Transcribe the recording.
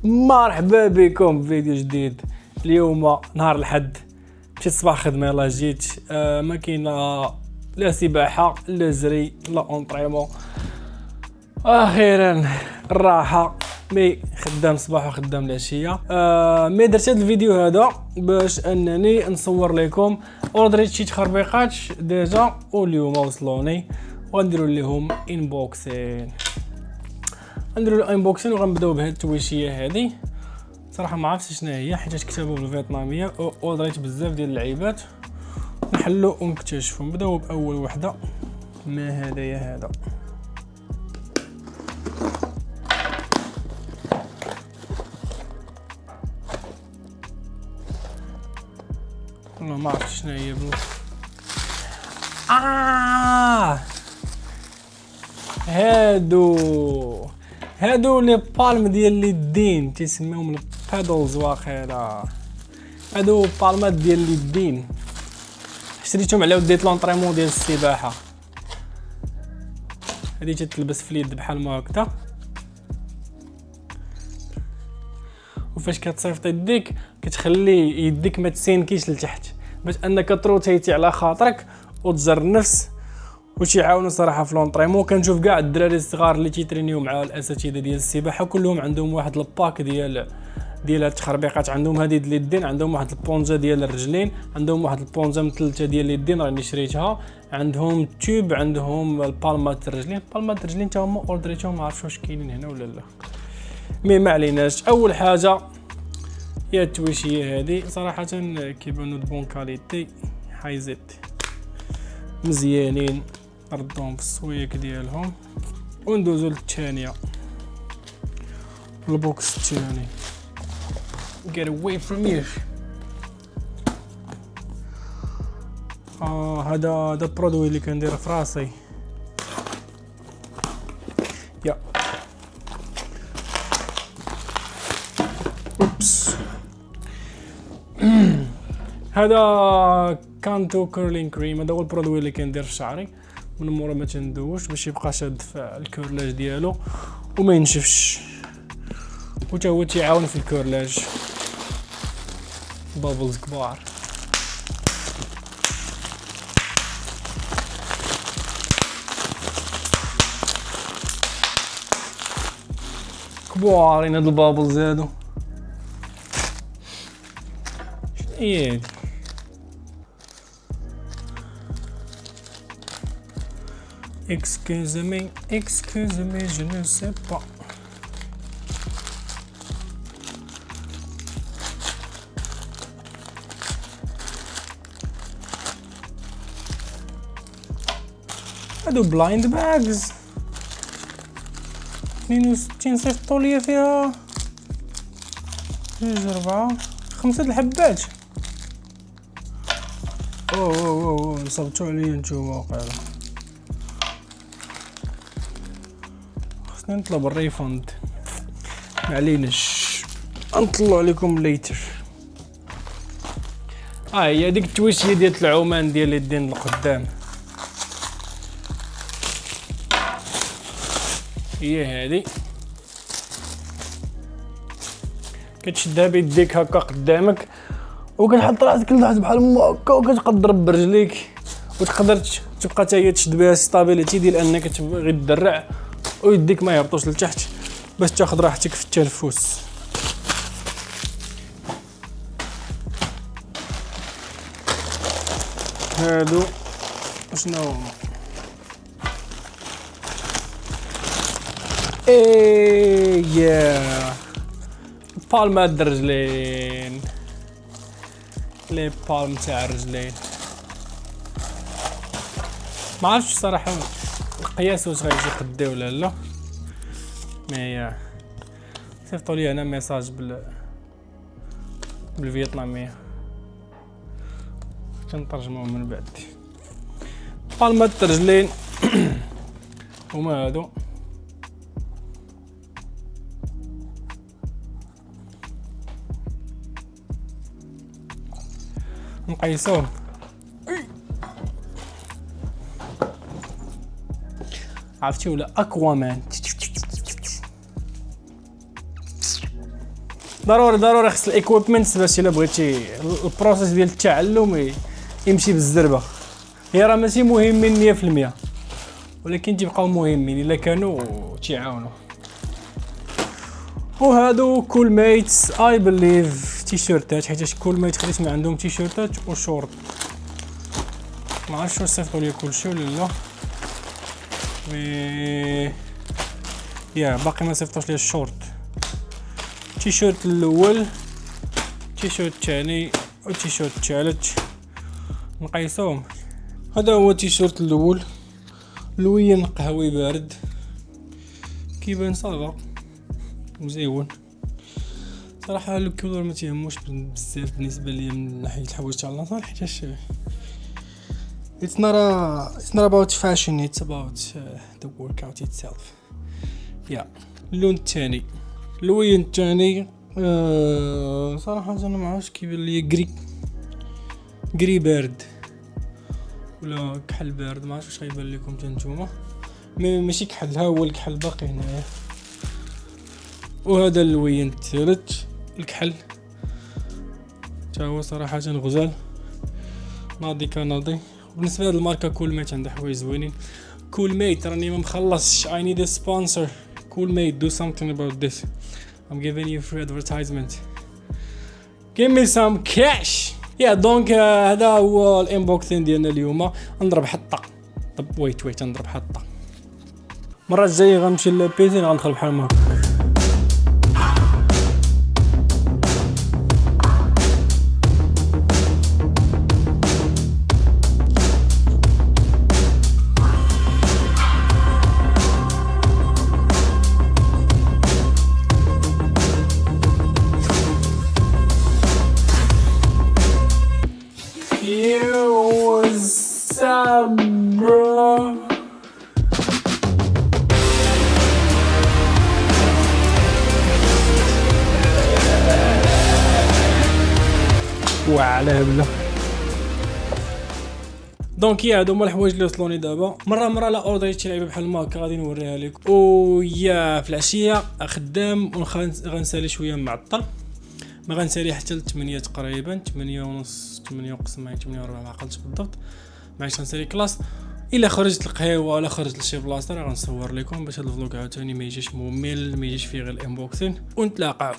مرحبا بكم في فيديو جديد. اليوم نهار الحد، مشيت صباح خدمه يلاه جيت. ما كاينه لا سباحه لا زري لا اونطريمون، اخيرا الراحه. مي خدام الصباح وخدام العشيه. مي درت هذا الفيديو هذا باش انني نصور لكم اوردريت شي تخربيقات ديجا واليوم وصلوني وغنديروا لهم انبوكسين. غنديروا الانبوكسين وغنبداو بهاد التويشيه هذه. صراحه ما عرفتش شنو هي حيت كتبوا بالفيتناميه اوردريت بزاف ديال اللعيبات، نحلو ونكتشفوا. نبداو باول وحده. ما هذايا هذا والله ما عرفت شنو هي هادو لي بالم ديال اليدين تيسميهم البادلز. واخيرا هادو بالمات ديال اليدين، شريتهم على وديت لونطريمون ديال السباحه. هادي تتلبس في اليد بحال ما هكذا، وفاش كتصيفط يديك كتخلي يديك ما تسينكيش لتحت باش انك تروتيتي على خاطرك وتجر النفس وتيعاونوا. صراحه في لونطريمون كنشوف كاع الدراري الصغار اللي تيترينيو مع الاساتذه ديال السباحه كلهم عندهم واحد الباك ديال هاد التخربيقات. عندهم هذه ديال اليدين، عندهم واحد البونجا ديال الرجلين، عندهم واحد البونجا مثلثه ديال اليدين راني شريتها، عندهم تيوب، عندهم البالمات الرجلين. بالمات الرجلين تا هما اوردريتهم، ما عرفتش واش كاينين هنا ولا لا. مي ما عليناش. اول حاجه هي التويشيه هذه، صراحه كيبانوا د بون كاليتي، حايزت مزيانين، ردهم في السويك ديالهم. وندوزو للثانيه، البوكس الثاني. Get away from you. هذا البرودوي اللي كندير في راسي. يا اوبس. هذا كانتو كيرلين كريم. هذا هو البرودوي اللي كندير في شعري من مورا ما تندوش باش يبقى شاد في الكورلاج ديالو وما ينشفش، وتا هو تيعاون في الكورلاج. بابلز كبار. كبارين هاد البابلز هادو. شنو هي هادي؟ excusez-moi je ne sais pas. هادو بلايند باجز 62 صيفطوا ليا فيها 2 4 5 الحبات. اوه نصبتوا عليا نتوما واقيلا. خصني نطلب الريفوند، معليناش نطلعو عليكم ليتر. هي ديك التويشيه ديال العومان ديال اليدين القدام، هي هادي. كتشدها بيديك هكا قدامك وكتحط راسك لتحت بحال هكا وكتقدر برجليك، وتقدر تبقى حتى هي تشد بها ستابيليتي ديال انك تبغي تدرع ويديك ما يهبطوش لتحت باش تاخذ راحتك في التنفس. هادو شنو هما؟ يا بالمات الرجلين، لي بالم تاع الرجلين. ما عرفتش صراحه القياس واش غيجي قدي ولا لا. ما هي صيفطوا لي انا ميساج بالفيتناميه كنترجموه من بعد. بالمات الرجلين هما هادو. نقيسوهم. عرفتي ولا اكوامان ضروري خص الايكويبمنت باش الا بغيتي البروسيس ديال التعلم يمشي بالزربه. هي راه ماشي مهمين 100%، ولكن تيبقاو مهمين الا كانوا تيعاونوا. وهادو كول ميتس اي بليف تيشيرتات، حيت كول ميت خديت من عندهم تيشيرتات وشورت. ما عرفتش واش صيفطوا لي كلشي ولا لا، وي يا باقي ما صيفطوش لي الشورت. تيشيرت الاول، تيشيرت الثاني، والتيشيرت الثالث نقيسوهم. هذا هو التيشيرت الاول، لوين قهوي بارد، كيبان صافا مزيون صراحه. الكولور ما تيهموش بزاف بالنسبه ليا من ناحيه الحوايج تاع لاصال، حيتاش it's not about fashion, it's about the workout itself. اللون الثاني، اللوين الثاني صراحه انا ما عرفتش كيبان ليا غري بارد ولا كحل بارد، ما عرفتش واش غيبان لكم حتى نتوما. ماشي كحل، ها هو الكحل باقي هنايا. وهذا اللوين الثالث الكحل تا هو صراحه غزال، ناضي كناضي. بالنسبه لهاد الماركه كول ميت عندها حوايج زوينين. كول ميت راني ما مخلصش، I need a sponsor. كول ميت do something about this. I'm giving you free advertisement. Give me some cash. دونك هذا هو الانبوكسين ديالنا اليوم. نضرب حطه. طب ويت نضرب حطه. المره الجايه غنمشي للبيسي غندخل بحال ما وعلى هبله. دونك هادو هما الحوايج اللي وصلوني دابا. مره لا اوردريت شي لعيبه بحال ما هكا غادي نوريها لكم. في العشيه خدام غنسالي شويه معطل، ما غنسالي حتى ل 8 تقريبا، 8 ونص 8 وقسم 8 وربع، ما عقلتش بالضبط. معليش غنسالي كلاس. الا خرجت القهوه ولا خرجت لشي بلاصه راه غنصور لكم باش هاد الفلوق عاوتاني ما يجيش ممل، ما يجيش فيه غير الانبوكسين. ونتلاقاو.